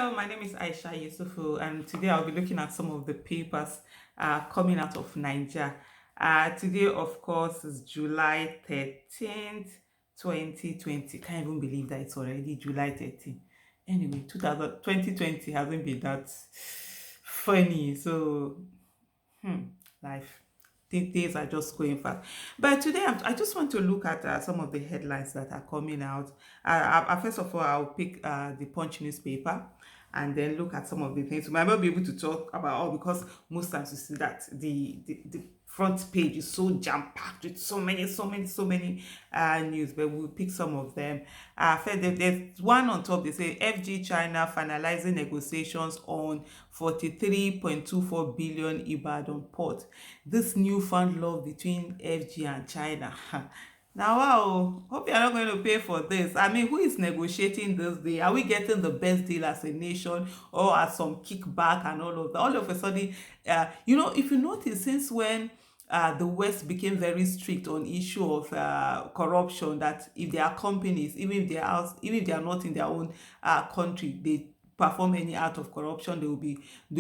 Hello, my name is Aisha Yusufu, and today I'll be looking at some of the papers coming out of Niger. Today, of course, is July 13th, 2020. Can't even believe that it's already July 13th. Anyway, 2020 hasn't been that funny. So, life. These days are just going fast. But today, I just want to look at some of the headlines that are coming out. First of all, I'll pick the Punch newspaper and then look at some of the things. We might not be able to talk about all because most times you see that the front page is so jam-packed with so many news, but we'll pick some of them. First, there's one on top. They say FG China finalizing negotiations on 43.24 billion Ibadan port. This newfound love between FG and China. Now, wow, hope you're not going to pay for this. I mean, who is negotiating this deal? Are we getting the best deal as a nation or as some kickback and all of that? All of a sudden, if you notice, since when the West became very strict on issue of corruption, that if there are companies, even if they are not in their own country, they perform any act of corruption, they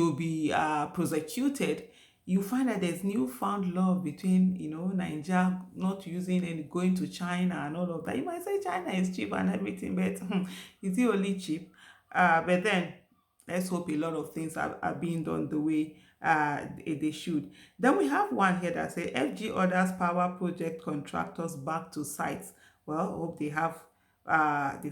will be prosecuted. You find that there's newfound love between Nigeria not using any going to China and all of that. You might say China is cheap and everything, but is it only cheap? But then let's hope a lot of things are being done the way they should. Then we have one here that say FG orders power project contractors back to sites. Well, hope they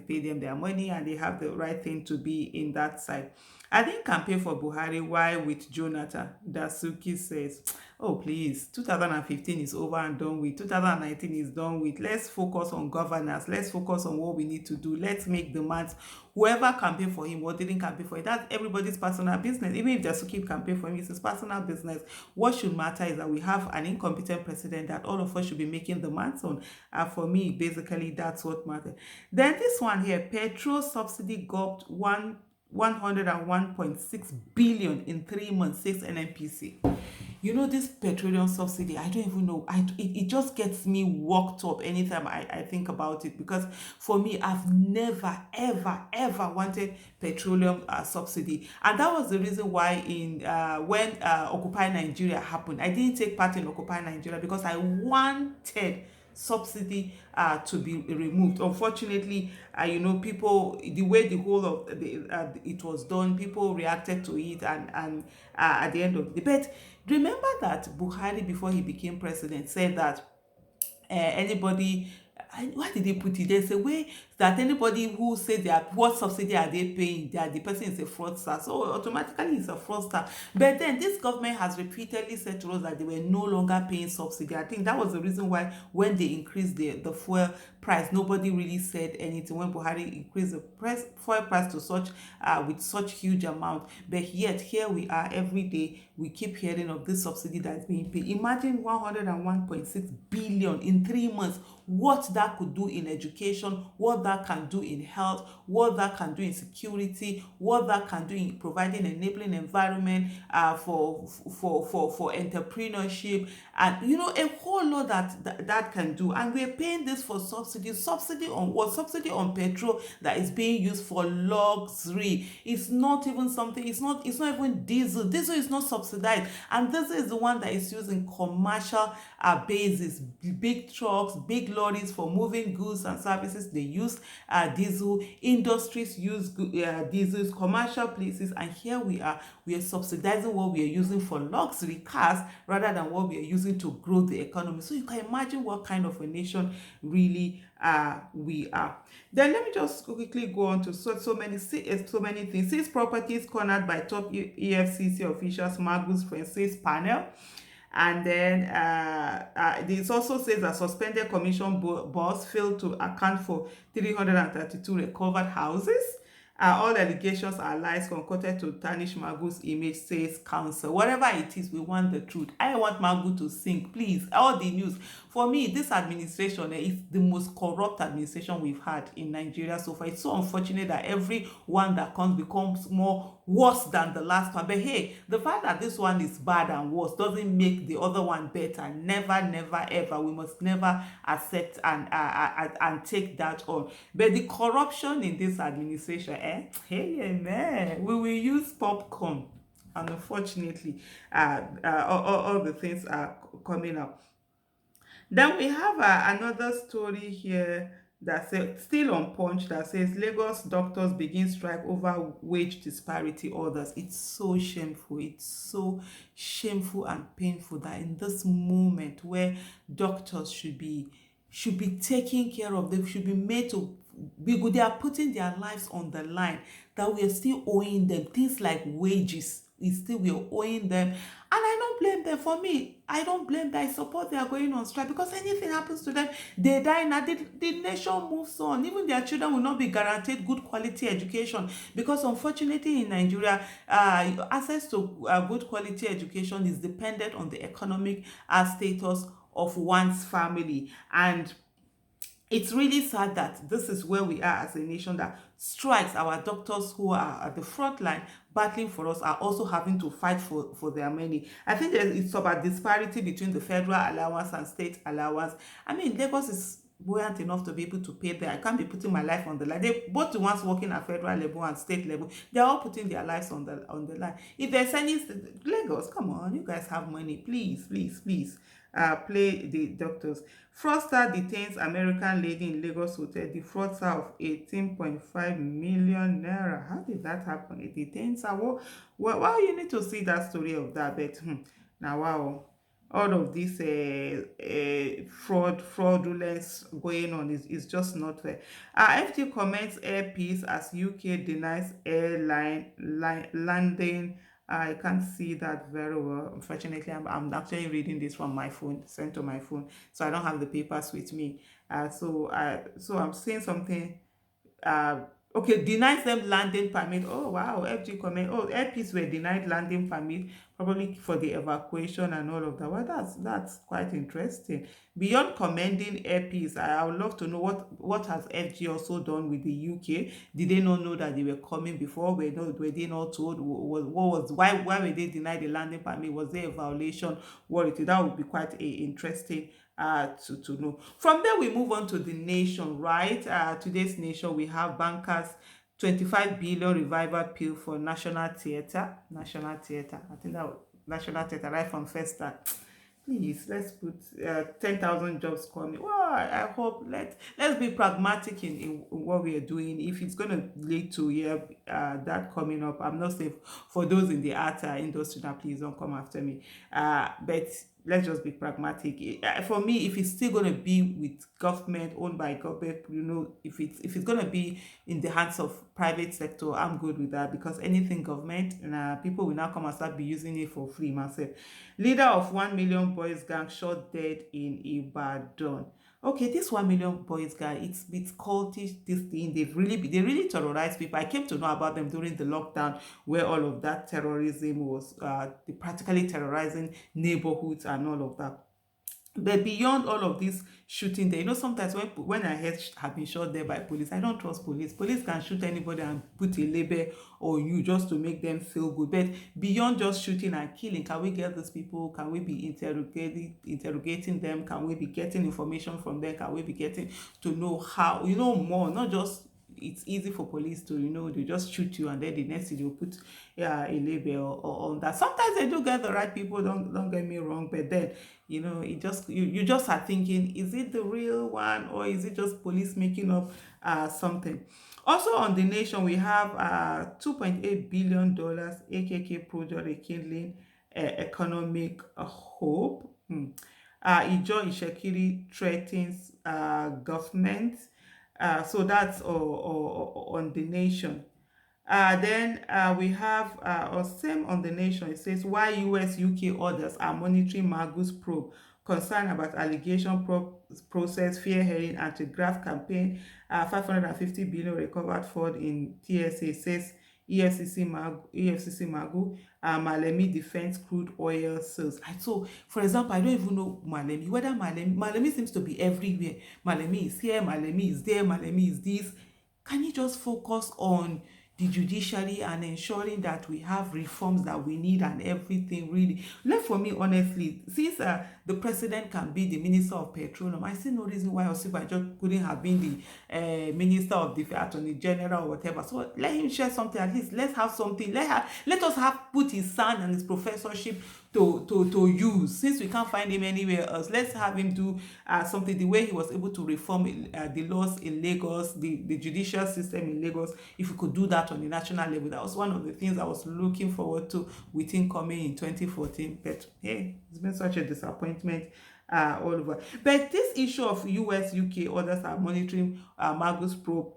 pay them their money and they have the right thing to be in that site. I think campaign for Buhari, why with Jonathan? Dasuki says, oh please, 2015 is over and done with. 2019 is done with. Let's focus on governance. Let's focus on what we need to do. Let's make demands. Whoever campaigned for him or didn't campaign for him, that's everybody's personal business. Even if Dasuki campaign for him, it's his personal business. What should matter is that we have an incompetent president that all of us should be making demands on. For me, basically, that's what matters. Then this one here, petrol subsidy gulped 101.6 billion in 3 months, says NNPC. This petroleum subsidy, I don't even know. It just gets me worked up anytime I think about it, because for me, I've never, ever wanted petroleum subsidy. And that was the reason why when Occupy Nigeria happened, I didn't take part in Occupy Nigeria because I wanted subsidy to be removed. Unfortunately, people, the way the whole of it was done, people reacted to it, and at the end of the debate, remember that Buhari, before he became president, said that anybody, why did they put it? There's a way that anybody who says they are, what subsidy are they paying, that the person is a fraudster, so automatically he's a fraudster. But then this government has repeatedly said to us that they were no longer paying subsidy. I think that was the reason why when they increased the fuel price, nobody really said anything when Buhari increased the fuel price to such with such huge amount. But yet here we are, every day we keep hearing of this subsidy that's being paid. Imagine 101.6 billion in 3 months. What that could do in education, what that can do in health, what that can do in security, what that can do in providing enabling environment for entrepreneurship, and a whole lot that can do. And we're paying this for subsidy on what? Subsidy on petrol that is being used for luxury. It's not even something, it's not even diesel is not subsidized, and this is the one that is used in commercial basis. Big trucks, big lorries for moving goods and services, they use diesel. Industries use diesels, commercial places, and here we are subsidizing what we are using for luxury cars rather than what we are using to grow the economy. So you can imagine what kind of a nation really we are. Then let me just quickly go on to so many things. 6 properties cornered by top EFCC officials, Magus Francis panel. And then this also says that suspended commission boss failed to account for 332 recovered houses. All allegations are lies concocted to tarnish Magu's image, says counsel. Whatever it is, we want the truth. I want Magu to sink, please. All the news. For me, this administration is the most corrupt administration we've had in Nigeria so far. It's so unfortunate that every one that comes becomes more worse than the last one. But hey, the fact that this one is bad and worse doesn't make the other one better. Never, never, ever. We must never accept and take that on. But the corruption in this administration, Hey, man. We will use popcorn. And unfortunately, all the things are coming up. Then we have another story here that says, still on Punch, that says Lagos doctors begin strike over wage disparity orders. It's so shameful. It's so shameful and painful that in this moment where doctors should be taken care of, they should be made to be good. They are putting their lives on the line, that we are still owing them things like wages. We are owing them, and I don't blame them. For me, I don't blame them. I support they are going on strike, because anything happens to them, they die now. The nation moves on. Even their children will not be guaranteed good quality education, because unfortunately in Nigeria, access to good quality education is dependent on the economic status of one's family. And it's really sad that this is where we are as a nation, that strikes, our doctors who are at the front line battling for us are also having to fight for their money. I think it's about disparity between the federal allowance and state allowance. I mean, Lagos is buoyant enough to be able to pay there. I can't be putting my life on the line. They both, the ones working at federal level and state level, they're all putting their lives on the line. If there's any Lagos, come on, you guys have money. Please, please, please. Play the doctors. Fraudster detains American lady in Lagos hotel. Defrauds her of 18.5 million naira. How did that happen? It detains her. Well, you need to see that story of that. But now, wow, all of this fraudulence going on is just not fair. FT comments air peace as UK denies airline landing. I can't see that very well. Unfortunately, I'm actually reading this from my phone, sent to my phone, so I don't have the papers with me. So I'm saying something. uh okay, denies them landing permit. Oh wow, FG comment. Oh, airpeace were denied landing permit, probably for the evacuation and all of that. Well, that's quite interesting. Beyond commending airpeace, I would love to know what has FG also done with the UK. Did they not know that they were coming before? Were they not told? Why were they denied the landing permit? Was there a violation? That would be quite interesting to know. From there, we move on to the nation, right? Today's nation, we have bankers 25 billion revival pill for National Theatre. National Theatre. I think that National Theatre, right from first start. Please, let's put 10,000 jobs coming. Well, I hope let's be pragmatic in what we are doing. If it's going to lead to that coming up, I'm not safe for those in the art industry. Now, please don't come after me. But let's just be pragmatic. For me, if it's still going to be with government, owned by government, if it's going to be in the hands of private sector, I'm good with that, because anything government, people will now come and start be using it for free myself. Leader of 1 million boys gang shot dead in Ibadan. Okay, this 1 million boys guy, it's cultish, this thing. They really terrorize people. I came to know about them during the lockdown, where all of that terrorism was they practically terrorizing neighborhoods and all of that. But beyond all of this shooting there, sometimes when I heard have been shot there by police, I don't trust police. Police can shoot anybody and put a label on you just to make them feel good. But beyond just shooting and killing, can we get these people? Can we be interrogating them? Can we be getting information from them? Can we be getting to know how, more, not just it's easy for police to, they just shoot you and then the next thing they'll put a label on that. Sometimes they do get the right people, don't get me wrong, but then it just you just are thinking, is it the real one, or is it just police making up something? Also on the nation, we have $2.8 billion AKK project rekindling economic hope. Ijo Ishekiri threatens government. So that's on the nation. Then we have, or same on the nation, it says why US UK orders are monitoring Magus probe, concern about allegation process, fear hearing, anti-graft campaign, 550 billion recovered fraud in TSA, says EFCC Magu, Malemi defense crude oil sales. So, for example, I don't even know Malemi, whether Malemi seems to be everywhere. Malemi is here, Malemi is there, Malemi is this. Can you just focus on the judiciary and ensuring that we have reforms that we need and everything really. Left for me, honestly, since the president can be the minister of petroleum, I see no reason why Osibanjo couldn't have been the minister of the attorney general or whatever. So let him share something, at least let's have something. Let us have put his son and his professorship to use, since we can't find him anywhere else. Let's have him do something, the way he was able to reform the laws in Lagos, the judicial system in Lagos. If we could do that on the national level, that was one of the things I was looking forward to with him coming in 2014. But hey, it's been such a disappointment all over. But this issue of US, UK, others are monitoring Magus probe,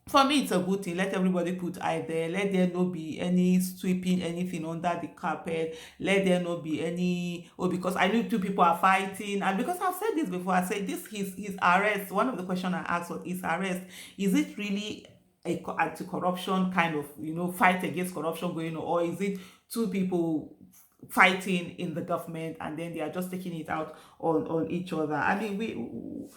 for me it's a good thing. Let everybody put eye there. Let there not be any sweeping anything under the carpet. Let there not be any, oh, because I know two people are fighting. And because I've said this before, I said this, his arrest, one of the questions I asked was, his arrest, is it really a anti-corruption kind of, fight against corruption going on, or is it two people fighting in the government and then they are just taking it out on each other? I mean,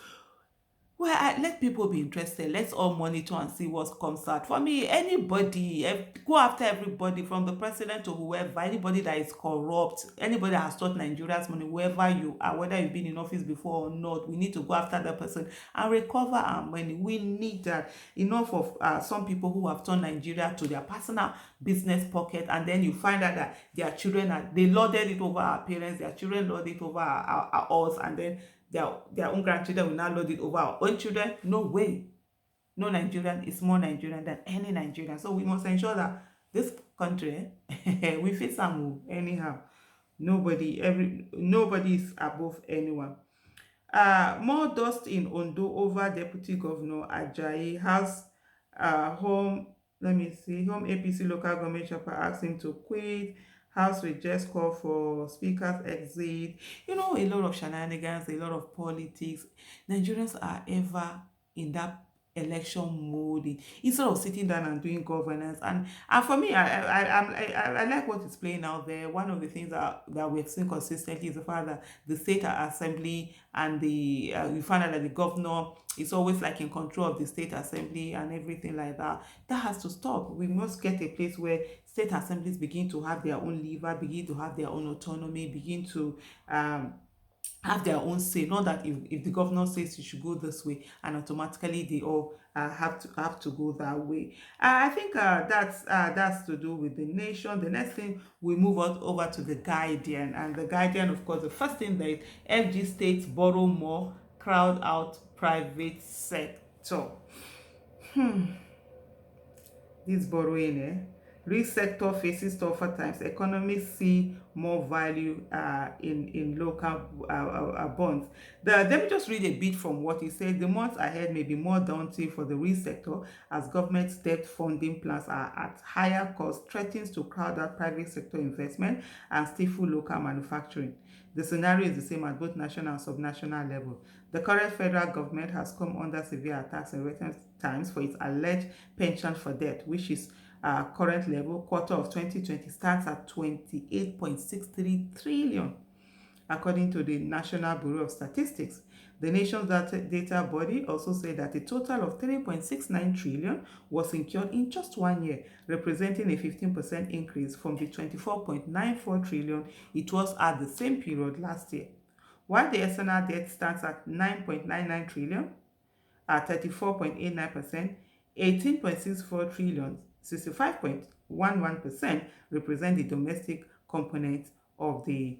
let people be interested. Let's all monitor and see what comes out. For me, anybody, go after everybody from the president to whoever, anybody that is corrupt, anybody that has taught Nigeria's money, whoever you are, whether you've been in office before or not, we need to go after that person and recover our money. We need that. Enough of some people who have turned Nigeria to their personal business pocket, and then you find out that their children, they lorded it over our parents, their children lorded it over us, and then their own grandchildren will now load it over our own children. No way. No Nigerian is more Nigerian than any Nigerian. So we must ensure that this country, we fit some anyhow. Nobody is above anyone. More dust in Ondo over Deputy Governor Ajayi. House home, let me see, home APC local government chapter asked him to quit. House will just call for speaker's exit. A lot of shenanigans, a lot of politics. Nigerians are ever in that election mode instead of sitting down and doing governance. And for me, I like what is playing out there. One of the things that we've seen consistently is the fact that the state assembly and the we find out that the governor is always like in control of the state assembly and everything like that. That has to stop. We must get a place where state assemblies begin to have their own lever, begin to have their own autonomy, begin to have their own say. Not that if the governor says you should go this way, and automatically they all have to go that way. I think that's to do with the nation. The next thing, we move on over to the Guardian, and the Guardian, of course, the first thing that FG states borrow more, crowd out private sector. This borrowing, real sector faces tougher times. Economists see more value in local bonds. Let me just read a bit from what he said. The months ahead may be more daunting for the real sector as government debt funding plans are at higher cost, threatens to crowd out private sector investment and stifle local manufacturing. The scenario is the same at both national and subnational level. The current federal government has come under severe attacks in recent times for its alleged penchant for debt, which is current level, quarter of 2020, starts at 28.63 trillion, according to the National Bureau of Statistics. The nation's data body also said that a total of 3.69 trillion was incurred in just 1 year, representing a 15% increase from the 24.94 trillion it was at the same period last year. While the external debt stands at 9.99 trillion, at 34.89%, 18.64 trillion, 65.11% represent the domestic component of the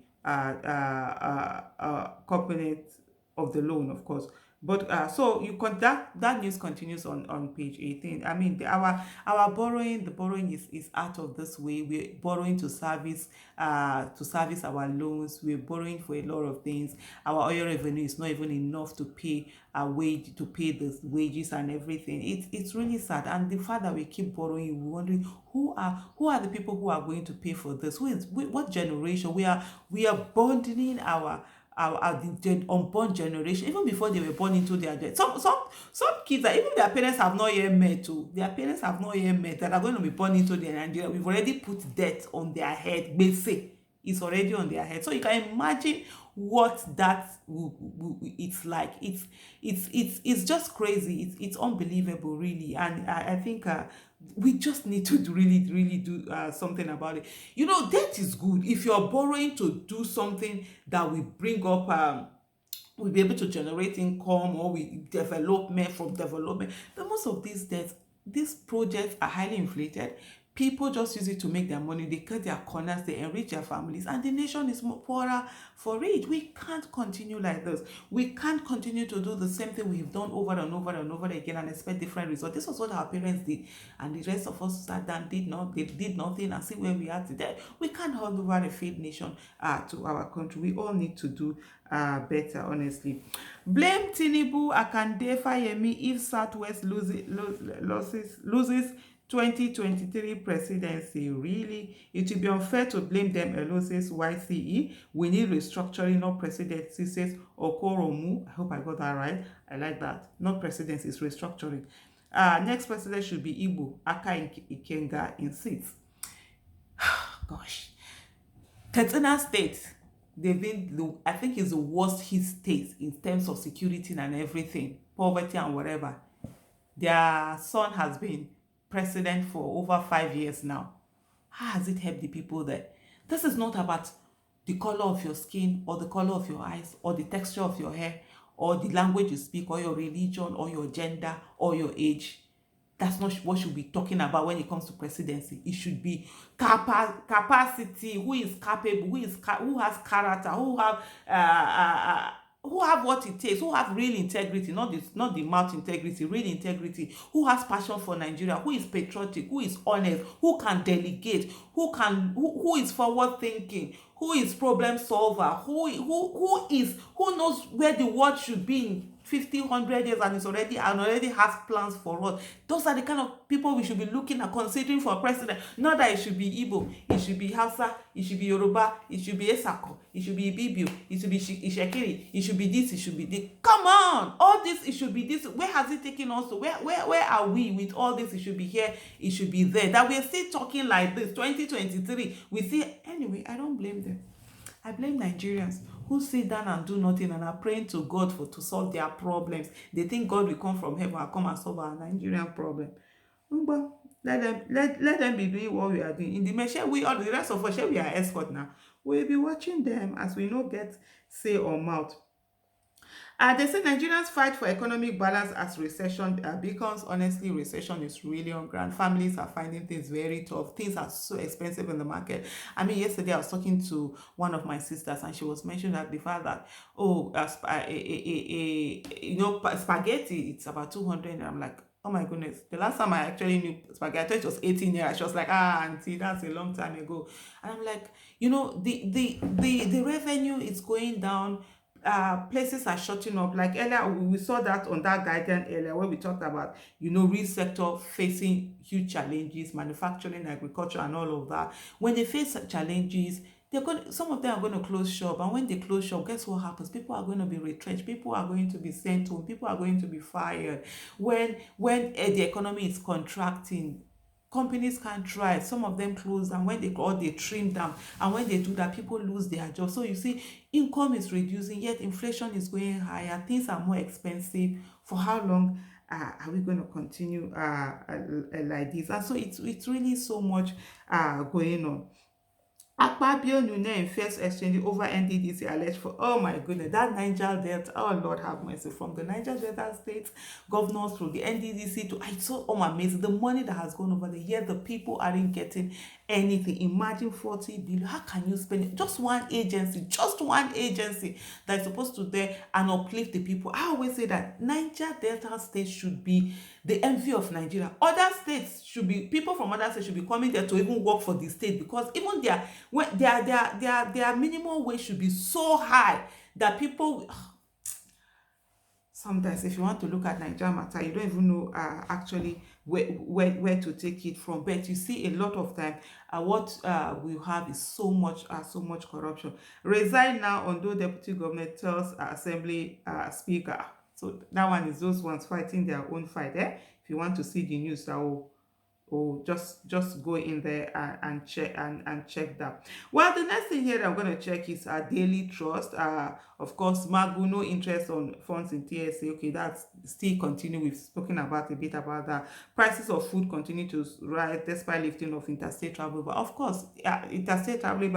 component of the loan, of course. But so that news continues on page 18. I mean, our borrowing, the borrowing is out of this way. We're borrowing to service our loans. We're borrowing for a lot of things. Our oil revenue is not even enough to pay to pay the wages and everything. It's really sad. And the fact that we keep borrowing, we're wondering who are the people who are going to pay for this? What generation? We are burdening the unborn generation, even before they were born into their debt. Some kids that even their parents have not yet met, that are going to be born into their Nigeria. We've already put debt on their head. Basic, it's already on their head. So you can imagine what that it's like. It's just crazy. It's unbelievable, really. And I think we just need to really do something about it. You know, debt is good if you're borrowing to do something that will bring up we'll be able to generate income, or we development from development. But most of these debts, these projects are highly inflated. People just use it to make their money. They cut their corners, they enrich their families, and the nation is more poorer for it. We can't continue like this. We can't continue to do the same thing we've done over and over and over again and expect different results. This was what our parents did, and the rest of us sat down, they did nothing, and see where we are today. We can't hold over a failed nation to our country. We all need to do better, honestly. Blame Tinubu Akande Fayemi if Southwest loses 2023 presidency. Really, it will be unfair to blame them alone, says YCE. We need restructuring, not presidency, says Okoromu. I hope I got that right. I like that. Not presidency, it's restructuring. Next president should be Igbo. Aka Ikenga insists. Gosh. Katsina State, they've been, I think, is the worst hit state in terms of security and everything, poverty and whatever. Their son has been president for over 5 years now. How has it helped the people there? This is not about the color of your skin, or the color of your eyes, or the texture of your hair, or the language you speak, or your religion, or your gender, or your age. That's not what should be talking about when it comes to presidency. It should be capacity, who is capable, who has character, who have what it takes, who have real integrity, not the mouth integrity, real integrity, who has passion for Nigeria, who is patriotic, who is honest, who can delegate, who is forward thinking, who is problem solver, who knows where the world should be in 50, 100 years, and already has plans for us. Those are the kind of people we should be looking at, considering for president. Not that it should be Igbo, it should be Hausa, it should be Yoruba, it should be Esako, it should be Ibibio, it should be Ishekiri, it should be this, it should be this. Come on, all this, it should be this. Where has it taken us to? Where are we with all this? It should be here, it should be there. That we're still talking like this, 2023. We see, anyway, I don't blame them. I blame Nigerians who sit down and do nothing and are praying to God to solve their problems. They think God will come from heaven and come and solve our Nigerian problem. But let them be doing what we are doing. In the measure we, all the rest of us, we are escort now. We'll be watching them as we no get say or mouth. They say Nigerians fight for economic balance as recession becomes. Honestly, recession is really on ground. Families are finding things very tough. Things are so expensive in the market. I mean, yesterday I was talking to one of my sisters, and she was mentioning that the fact that, spaghetti, it's about 200. And I'm like, oh my goodness. The last time I actually knew spaghetti, I thought it was 18 years. She was like, auntie, that's a long time ago. And I'm like, the revenue is going down. Places are shutting up. Like earlier, we saw that on that guidance earlier, where we talked about, real sector facing huge challenges, manufacturing, agriculture, and all of that. When they face challenges, some of them are going to close shop, and when they close shop, guess what happens? People are going to be retrenched, people are going to be sent home, people are going to be fired. When the economy is contracting, companies can't thrive. Some of them close, and when they trim down, and when they do that, people lose their jobs. So you see, income is reducing, yet inflation is going higher, things are more expensive. For how long are we going to continue like this? And so it's really so much going on. Akpabio Nune in first exchange over NDDC alleged for, oh my goodness, that Niger Delta, oh Lord have mercy, from the Niger Delta states governors through the NDDC to, I so amazing, the money that has gone over the year, the people aren't getting anything. Imagine 40 billion. How can you spend it? Just one agency that is supposed to there and uplift the people. I always say that Niger Delta states should be the envy of Nigeria. Other states should be, people from other states should be coming there to even work for the state, because even their minimum wage should be so high that people, sometimes if you want to look at Nigeria matter, you don't even know actually where to take it from. But you see, a lot of time what we have is so much corruption. Resign now, although deputy governor tells assembly speaker. So that one is those ones fighting their own fight. If you want to see the news, that will just go in there and check that. Well, the next thing here that I'm going to check is our daily trust. Of course, Magu, no interest on funds in TSA. Okay, that's still continue. We've spoken about a bit about that. Prices of food continue to rise despite lifting of interstate travel. But of course, interstate travel,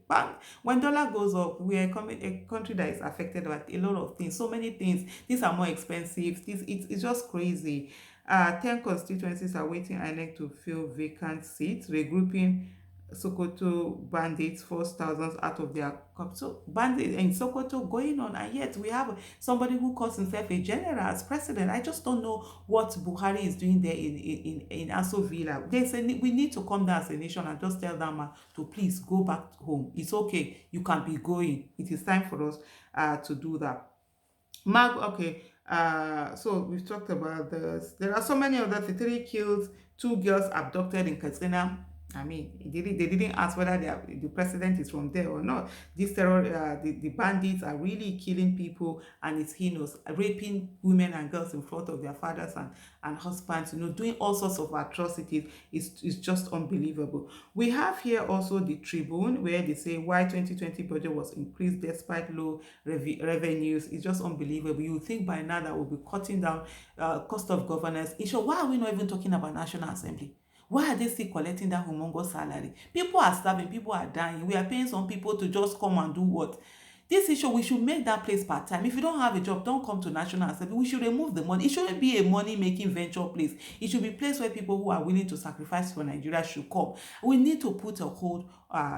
but when dollar goes up, we are a country that is affected by a lot of things. So many things. These are more expensive. It's just crazy. 10 constituencies are waiting INEC to fill vacant seats, regrouping Sokoto bandits force thousands out of their cup. So bandits in Sokoto going on, and yet we have somebody who calls himself a general as president. I just don't know what Buhari is doing there in Aso Villa. We need to come down as a nation and just tell them to please go back home. It's okay. You can be going. It is time for us to do that. Okay. So we've talked about this. There are so many other three killed, two girls abducted in Katsina. I mean, they didn't ask whether the president is from there or not. These the bandits are really killing people, and it's heinous, raping women and girls in front of their fathers and husbands, doing all sorts of atrocities. It's just unbelievable. We have here also the Tribune, where they say why 2020 budget was increased despite low revenues. It's just unbelievable. You would think by now that we'll be cutting down cost of governance. Why are we not even talking about National Assembly? Why are they still collecting that humongous salary? People are starving, people are dying. We are paying some people to just come and do what? This issue, we should make that place part-time. If you don't have a job, don't come to National Assembly. We should remove the money. It shouldn't be a money-making venture place. It should be a place where people who are willing to sacrifice for Nigeria should come. We need to put a hold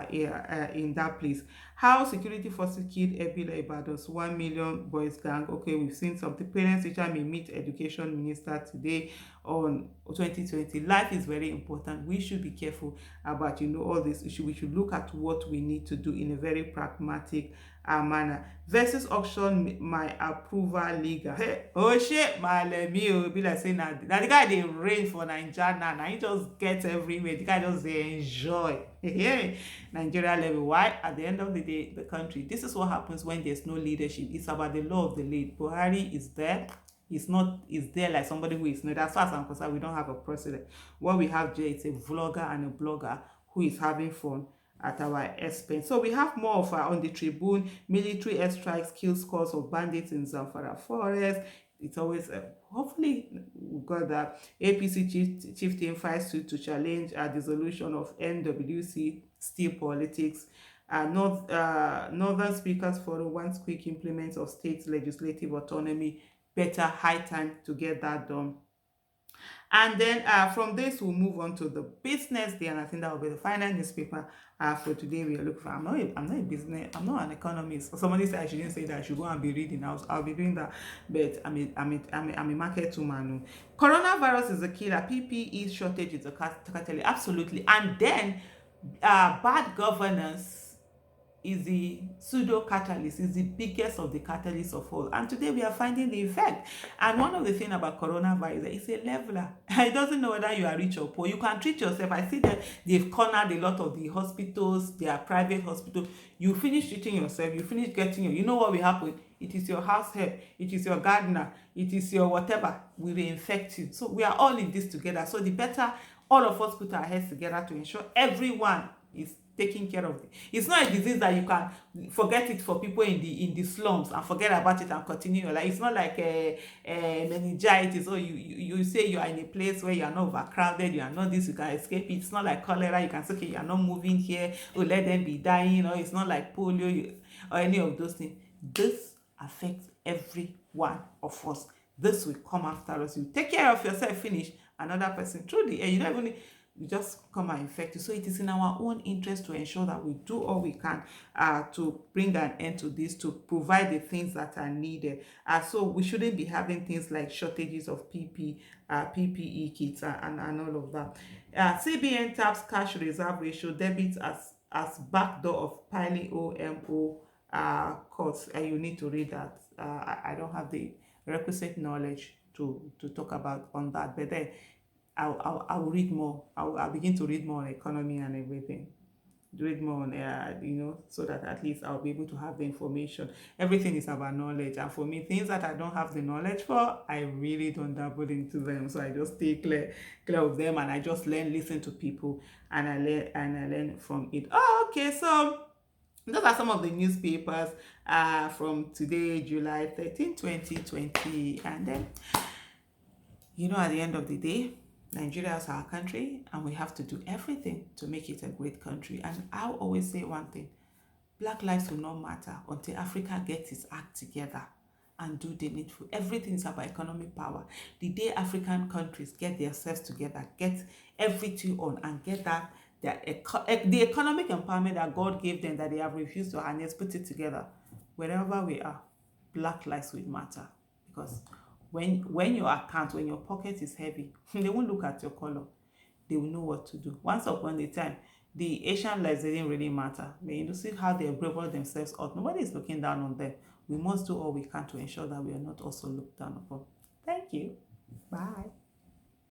in that place. How security forces killed Ebila Ibadan's 1 million boys gang. Okay, we've seen something. Parents teacher may meet education minister today on 2020. Life is very important. We should be careful about all this issue. We should look at what we need to do in a very pragmatic manner. Versus auction my approval legal. Hey, oh shit, my lemmy be like saying that the guy they reign for Nigeria now. He just gets everywhere. The guy just enjoy. Hey, Nigeria level. Why? At the end of the day, the country. This is what happens when there's no leadership. It's about the law of the land. Buhari is there. It's not, it's there like somebody who is not. As far as I'm concerned, we don't have a president. What we have there is a vlogger and a blogger who is having fun at our expense. So we have more of on the Tribune. Military airstrikes kill scores of bandits in Zamfara forest. It's always hopefully we got that. APC chieftain fights to challenge a dissolution of NWC steel politics. Northern Speakers Forum wants quick implement of state legislative autonomy. Better high time to get that done. And then from this, we'll move on to the business day, and I think that will be the final newspaper for today. We are looking for. I'm not a business. I'm not an economist. Somebody said I shouldn't say that. I should go and be reading. I'll be doing that. But I'm a market woman. Coronavirus is a killer. PPE shortage is a catalyst. Absolutely. And then bad governance is the pseudo catalyst, is the biggest of the catalysts of all. And today we are finding the effect. And one of the things about coronavirus is a leveler. It doesn't know whether you are rich or poor. You can treat yourself. I see that they've cornered a lot of the hospitals, their private hospitals. You finish treating yourself, you finish getting you know what will happen? It is your house help, it is your gardener, it is your whatever will reinfect you. So we are all in this together. So the better all of us put our heads together to ensure everyone is taking care of it. It's not a disease that you can forget it for people in the slums and forget about it and continue your life. It's not like a meningitis, or you say you are in a place where you are not overcrowded, you are not this, you can escape it. It's not like cholera, you can say, okay, you are not moving here, or let them be dying, or it's not like polio or any of those things. This affects every one of us. This will come after us. You take care of yourself, finish, another person through the air. You don't even you just come and infect you. So it is in our own interest to ensure that we do all we can to bring an end to this, to provide the things that are needed. So we shouldn't be having things like shortages of PPE kits and all of that. CBN taps cash reserve ratio, debits as backdoor of piling OMO costs. You need to read that. I don't have the requisite knowledge to talk about on that, but then I'll read more. I'll begin to read more on economy and everything. read more on so that at least I'll be able to have the information. Everything is about knowledge, and for me, things that I don't have the knowledge for, I really don't dabble into them. So I just stay clear of them, and I just listen to people, and I learn from it. Oh, okay. So those are some of the newspapers from today, July 13, 2020. And then, at the end of the day, Nigeria is our country, and we have to do everything to make it a great country. And I'll always say one thing: Black lives will not matter until Africa gets its act together and do the needful. Everything is about economic power. The day African countries get themselves together, get everything on, and get that the economic empowerment that God gave them, that they have refused to harness, put it together, wherever we are, Black lives will matter. Because when your pocket is heavy, they won't look at your color. They will know what to do. Once upon a time, the Asian lives didn't really matter. See how they braved themselves up. Nobody is looking down on them. We must do all we can to ensure that we are not also looked down upon. Thank you. Bye.